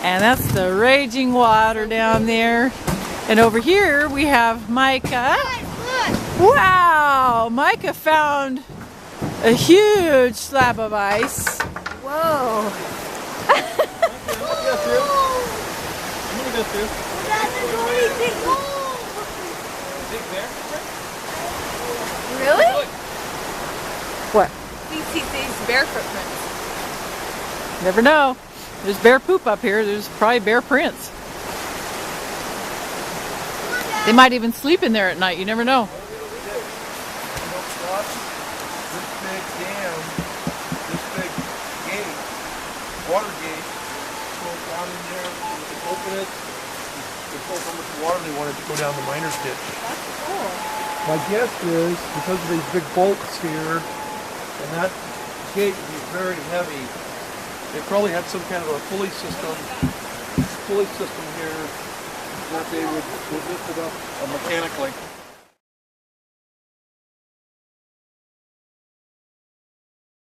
And that's the raging water down there. And over here we have Micah. Wow! Micah found a huge slab of ice. Whoa. I'm gonna go through. Big bear? Really? What? We see these bear footprints. Never know. There's bear poop up here. There's probably bear prints. They might even sleep in there at night. You never know. This big dam, this big gate, water gate, goes down in there, you can open it, they pull so much water they wanted to go down the miner's ditch. That's cool. My guess is, because of these big bolts here, and that gate would be very heavy, they probably had some kind of a pulley system here that they would lift it up mechanically.